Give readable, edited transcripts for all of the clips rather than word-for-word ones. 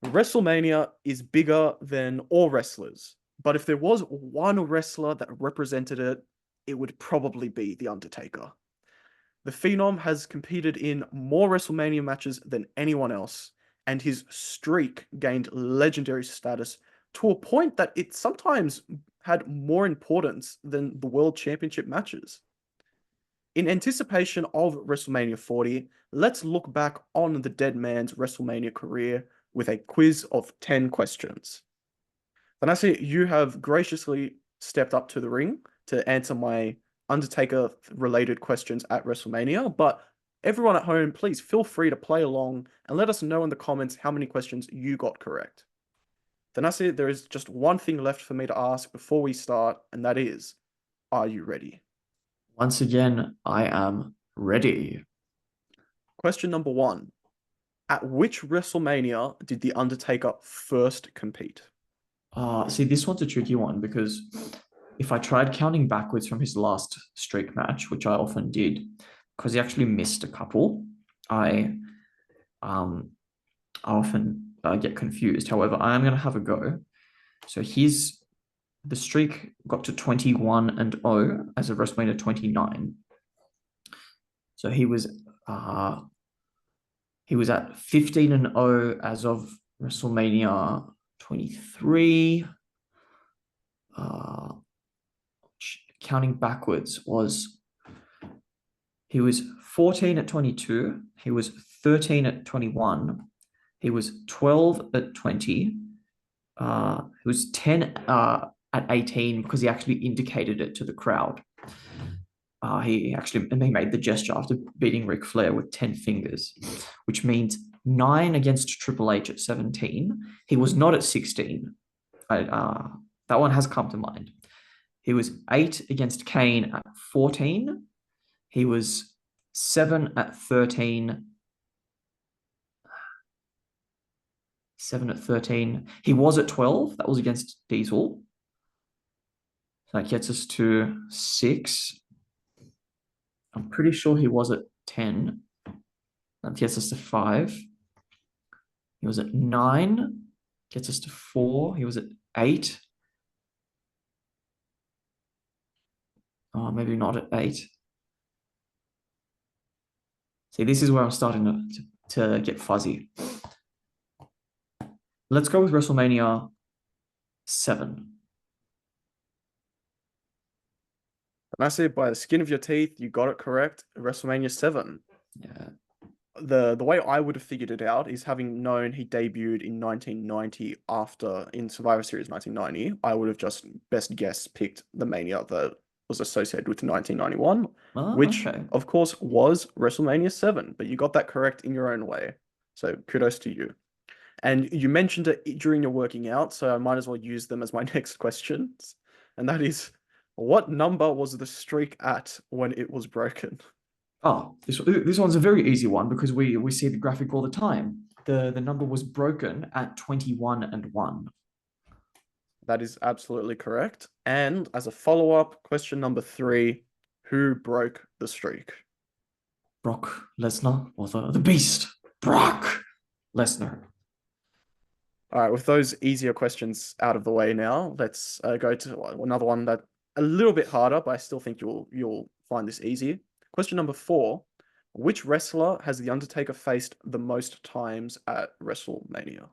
WrestleMania is bigger than all wrestlers, but if there was one wrestler that represented it, it would probably be The Undertaker. The Phenom has competed in more WrestleMania matches than anyone else, and his streak gained legendary status to a point that it sometimes had more importance than the World Championship matches. In anticipation of WrestleMania 40, let's look back on the dead man's WrestleMania career with a quiz of 10 questions. Vanessa, you have graciously stepped up to the ring to answer my Undertaker related questions at WrestleMania, but everyone at home, please feel free to play along and let us know in the comments how many questions you got correct. Vanessa, there is just one thing left for me to ask before we start, and that is, are you ready? Once again, I am ready. Question number one. At which WrestleMania did The Undertaker first compete? See, this one's a tricky one because if I tried counting backwards from his last streak match, which I often did, because he actually missed a couple, I um I often get confused. However, I am going to have a go. So the streak got to 21 and 0 as of WrestleMania 29. So he was at 15 and 0 as of WrestleMania 23. Uh, Counting backwards was he was 14 at 22, he was 13 at 21, he was 12 at 20, he was 10 at 18 because he actually indicated it to the crowd. He made the gesture after beating Ric Flair with 10 fingers, which means 9 against Triple H at 17. He was not at 16. That one has come to mind. He was 8 against Kane at 14. He was 7 at 13. 7 at 13. He was at 12. That was against Diesel. So that gets us to 6. I'm pretty sure he was at 10. That gets us to 5. He was at 9. Gets us to 4. He was at 8. Oh, maybe not at 8. See, this is where I'm starting to get fuzzy. Let's go with WrestleMania 7. Vanessa, by the skin of your teeth, you got it correct. WrestleMania 7. Yeah. The way I would have figured it out is having known he debuted in 1990 after in Survivor Series 1990, I would have just best guess picked the Mania that was associated with 1991, Oh, which okay. of course was WrestleMania 7, but you got that correct in your own way. So kudos to you. And you mentioned it during your working out, so I might as well use them as my next questions. And that is, what number was the streak at when it was broken? Oh, this one's a very easy one because we see the graphic all the time. The number was broken at 21 and 1. That is absolutely correct. And as a follow-up, question number three, who broke the streak? Brock Lesnar or the Beast, Brock Lesnar. All right, with those easier questions out of the way now, let's go to another one that a little bit harder, but I still think you'll find this easy. Question number four, which wrestler has The Undertaker faced the most times at WrestleMania?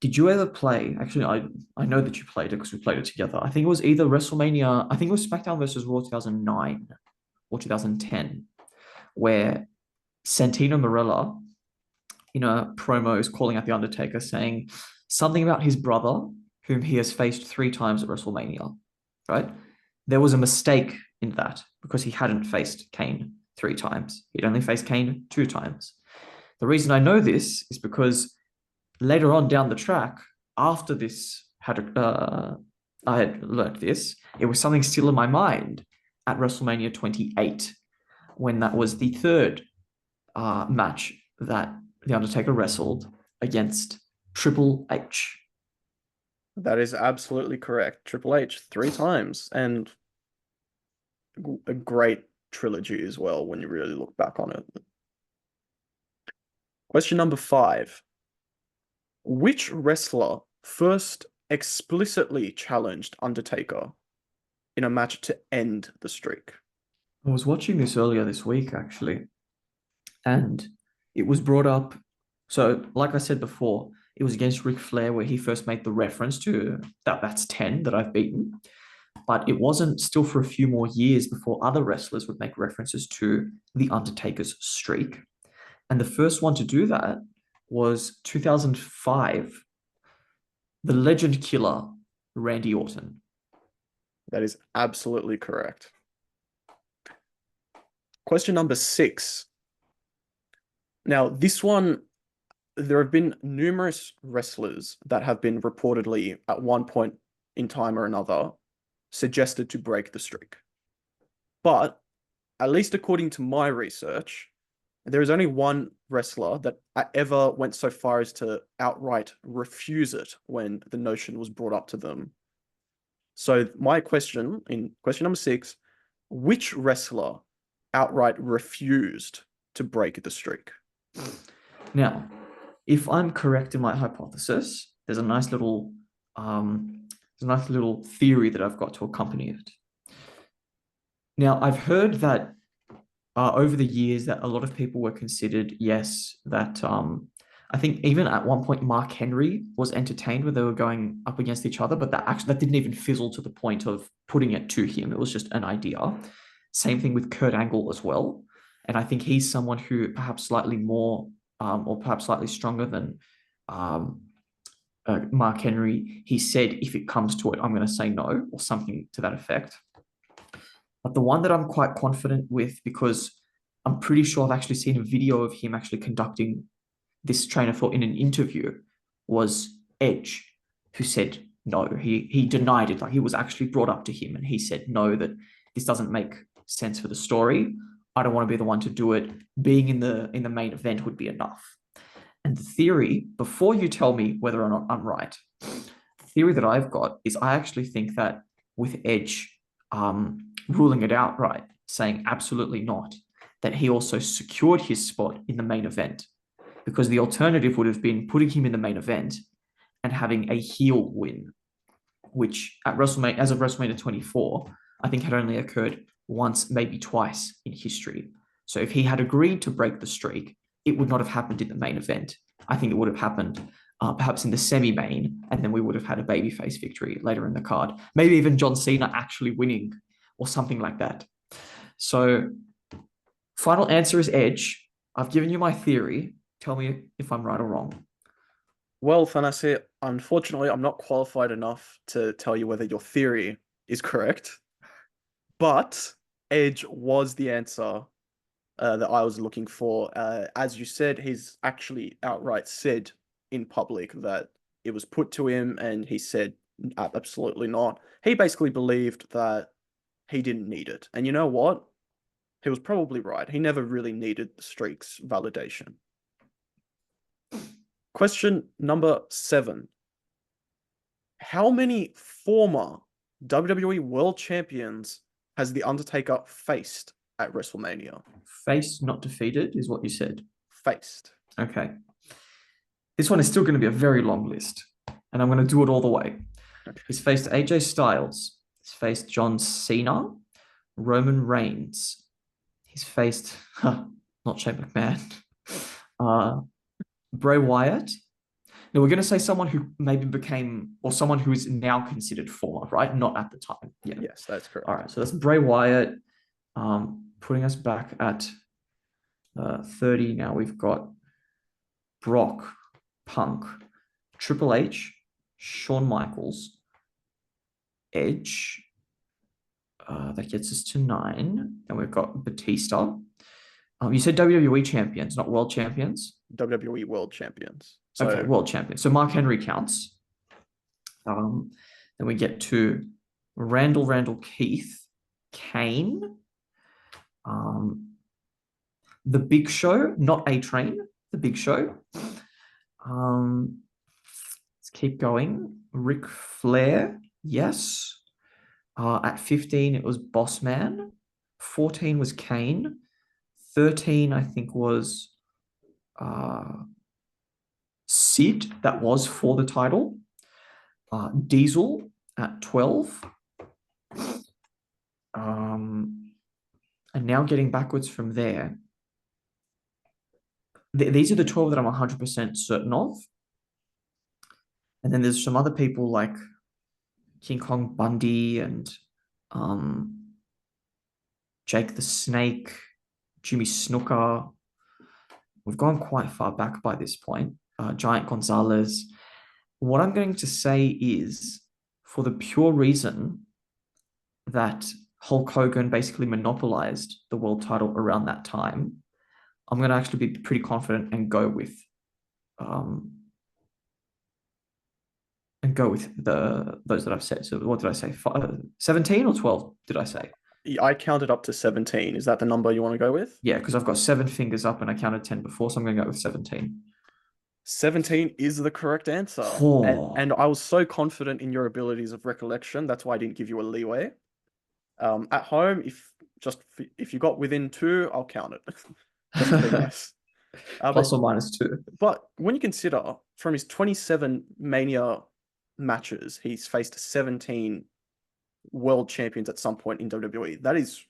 Did you ever play? Actually, I know that you played it because we played it together. I think it was either WrestleMania. I think it was SmackDown versus Raw 2009 or 2010, where Santino Marella in a promo is calling out The Undertaker saying something about his brother, whom he has faced 3 times at WrestleMania, right? There was a mistake in that because he hadn't faced Kane 3 times. He'd only faced Kane 2 times. The reason I know this is because later on down the track, after I had learned this, it was something still in my mind at WrestleMania 28, when that was the third match that The Undertaker wrestled against Triple H. That is absolutely correct. Triple H 3 times, and a great trilogy as well when you really look back on it. Question number five. Which wrestler first explicitly challenged Undertaker in a match to end the streak? I was watching this earlier this week, actually, and it was brought up. So, like I said before, it was against Ric Flair where he first made the reference to that's 10 that I've beaten. But it wasn't still for a few more years before other wrestlers would make references to The Undertaker's streak. And the first one to do that was 2005, the legend killer, Randy Orton. That is absolutely correct. Question number 6. Now, this one, there have been numerous wrestlers that have been reportedly at one point in time or another suggested to break the streak. But at least according to my research, there is only one wrestler that ever went so far as to outright refuse it when the notion was brought up to them. So my question in question number 6, which wrestler outright refused to break the streak? Now, if I'm correct in my hypothesis, there's a nice little theory that I've got to accompany it. Now, I've heard that over the years that a lot of people were considered, yes, that I think even at one point Mark Henry was entertained where they were going up against each other, but that didn't even fizzle to the point of putting it to him. It was just an idea. Same thing with Kurt Angle as well. And I think he's someone who perhaps slightly more or perhaps slightly stronger than um, Mark Henry. He said, if it comes to it, I'm going to say no, or something to that effect. But the one that I'm quite confident with, because I'm pretty sure I've actually seen a video of him actually conducting this train of thought in an interview, was Edge, who said no. He denied it. Like, he was actually brought up to him and he said no, that this doesn't make sense for the story. I don't want to be the one to do it. Being in the main event would be enough. And the theory, before you tell me whether or not I'm right, the theory that I've got is I actually think that with Edge ruling it outright, saying absolutely not, that he also secured his spot in the main event. Because the alternative would have been putting him in the main event and having a heel win, which at WrestleMania, as of WrestleMania 24, I think had only occurred once, maybe twice in history. So if he had agreed to break the streak, it would not have happened in the main event. I think it would have happened perhaps in the semi-main, and then we would have had a babyface victory later in the card. Maybe even John Cena actually winning or something like that. So final answer is Edge. I've given you my theory. Tell me if I'm right or wrong. Well, Thanasi, unfortunately, I'm not qualified enough to tell you whether your theory is correct, but Edge was the answer that I was looking for. As you said, he's actually outright said in public that it was put to him, and he said absolutely not. He basically believed that he didn't need it. And you know what? He was probably right. He never really needed the streak's validation. Question number 7. How many former WWE World Champions has The Undertaker faced at WrestleMania? Face not defeated is what you said. Faced. Okay. This one is still going to be a very long list, and I'm going to do it all the way. Okay. He's faced AJ Styles. He's faced John Cena, Roman Reigns. He's faced, not Shane McMahon, Bray Wyatt. Now we're going to say someone who maybe became, or someone who is now considered former, right? Not at the time. Yeah. Yes, that's correct. All right. So that's Bray Wyatt. Putting us back at 30 now. We've got Brock, Punk, Triple H, Shawn Michaels, Edge. That gets us to 9. Then we've got Batista. You said WWE champions, not world champions. WWE World Champions. So, Okay, world champions. So Mark Henry counts. Then we get to Randall Keith, Kane, The Big Show, not A-Train, The Big Show. Let's keep going. Ric Flair, yes. At 15, it was Bossman. 14 was Kane. 13, I think, was Sid, that was for the title. Diesel at 12. And now getting backwards from there. These are the 12 that I'm 100% certain of. And then there's some other people like King Kong Bundy and Jake the Snake, Jimmy Snooker. We've gone quite far back by this point. Giant Gonzalez. What I'm going to say is, for the pure reason that Hulk Hogan basically monopolized the world title around that time, I'm going to actually be pretty confident and go with those that I've said. So what did I say? 17 or 12 did I say? I counted up to 17. Is that the number you want to go with? Yeah, because I've got 7 fingers up and I counted 10 before, so I'm going to go with 17. 17 is the correct answer. And Oh. I was so confident in your abilities of recollection, that's why I didn't give you a leeway. At home, if you got within two, I'll count it, just to be nice. Plus But or minus 2. when you consider from his 27 Mania matches, he's faced 17 world champions at some point in WWE. That is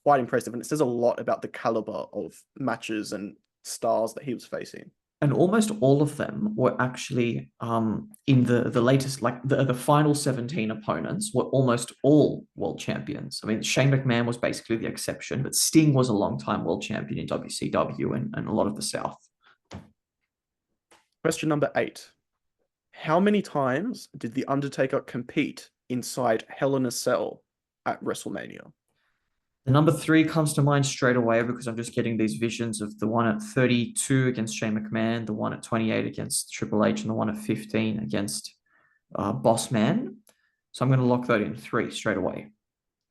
quite impressive, and it says a lot about the caliber of matches and stars that he was facing. And almost all of them were actually in the latest, like the final 17 opponents were almost all world champions. I mean, Shane McMahon was basically the exception, but Sting was a long-time world champion in WCW and a lot of the South. Question number 8. How many times did The Undertaker compete inside Hell in a Cell at WrestleMania? The number 3 comes to mind straight away because I'm just getting these visions of the one at 32 against Shane McMahon, the one at 28 against Triple H, and the one at 15 against Boss Man. So I'm going to lock that in 3 straight away.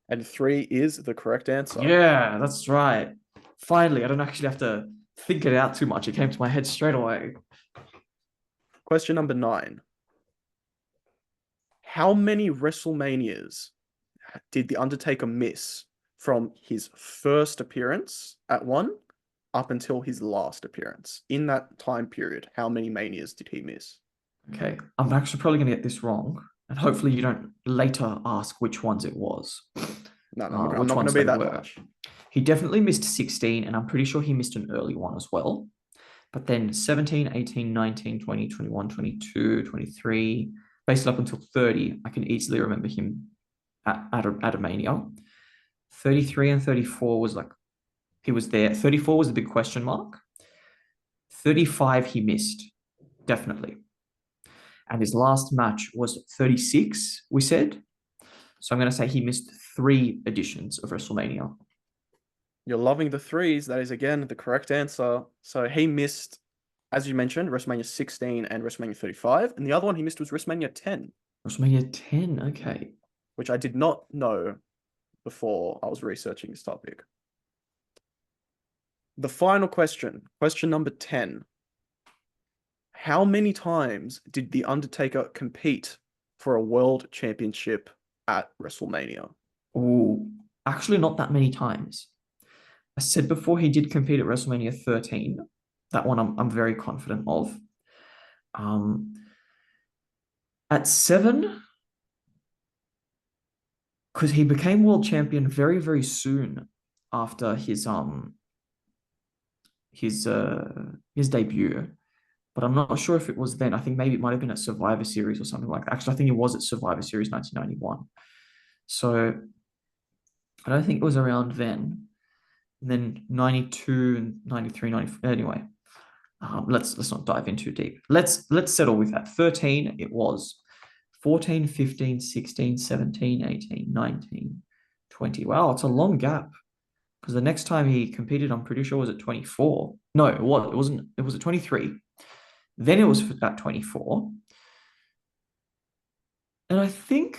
And 3 is the correct answer. Yeah, that's right. Finally, I don't actually have to think it out too much. It came to my head straight away. Question number 9. How many WrestleManias did The Undertaker miss from his first appearance at one up until his last appearance? In that time period, how many Manias did he miss? Okay, I'm actually probably going to get this wrong. And hopefully you don't later ask which ones it was. No, I'm not Which going to ones be they that were. harsh. He definitely missed 16, and I'm pretty sure he missed an early one as well. But then 17, 18, 19, 20, 21, 22, 23, basically up until 30, I can easily remember him at a Mania. 33 and 34 was like, he was there. 34 was a big question mark. 35 he missed, definitely. And his last match was 36, we said. So I'm going to say he missed 3 editions of WrestleMania. You're loving the threes. That is, again, the correct answer. So he missed, as you mentioned, WrestleMania 16 and WrestleMania 35. And the other one he missed was WrestleMania 10. WrestleMania 10, okay. Which I did not know before I was researching this topic. The final question, question number 10. How many times did The Undertaker compete for a world championship at WrestleMania? Oh, actually not that many times. I said before he did compete at WrestleMania 13. That one I'm very confident of. At 7, because he became world champion very, very soon after his debut. But I'm not sure if it was then. I think maybe it might have been at Survivor Series or something like that. Actually, I think it was at Survivor Series 1991. So I don't think it was around then. And then 92 and 93, 94. Anyway, let's not dive in too deep. Let's settle with that. 13, it was 14, 15, 16, 17, 18, 19, 20. Wow, it's a long gap. Because the next time he competed, I'm pretty sure was at 24. No, it wasn't. It was at 23. Then it was at 24. And I think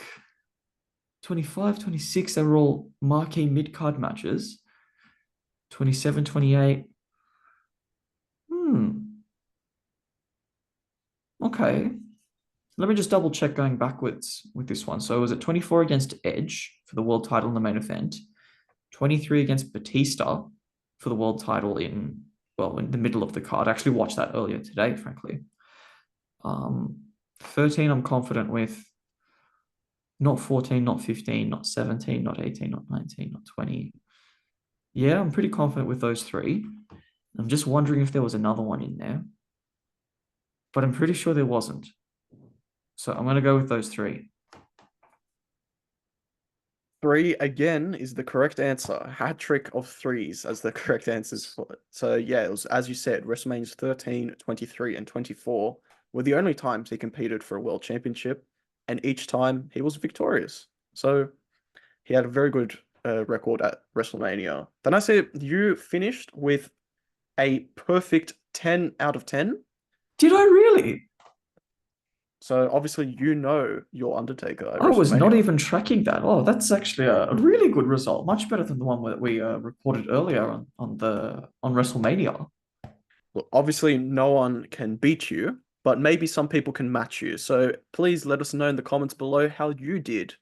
25, 26, they were all marquee mid-card matches. 27, 28. Okay. Let me just double check going backwards with this one. So it was at 24 against Edge for the world title in the main event, 23 against Batista for the world title in the middle of the card. I actually watched that earlier today, frankly. Um, 13, I'm confident with. Not 14, not 15, not 17, not 18, not 19, not 20. Yeah, I'm pretty confident with those three. I'm just wondering if there was another one in there, but I'm pretty sure there wasn't. So I'm going to go with those three. Three again is the correct answer. Hat trick of threes as the correct answers for it. So yeah, it was as you said, WrestleMania's 13, 23, and 24 were the only times he competed for a world championship, and each time he was victorious. So he had a very good record at WrestleMania. Then I say you finished with a perfect 10 out of 10. Did I really? So obviously you know your Undertaker at I was not WrestleMania. even tracking that. Oh, that's actually a really good result. Much better than the one that we recorded earlier on WrestleMania. Well, obviously no one can beat you, but maybe some people can match you. So please let us know in the comments below how you did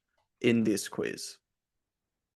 in this quiz.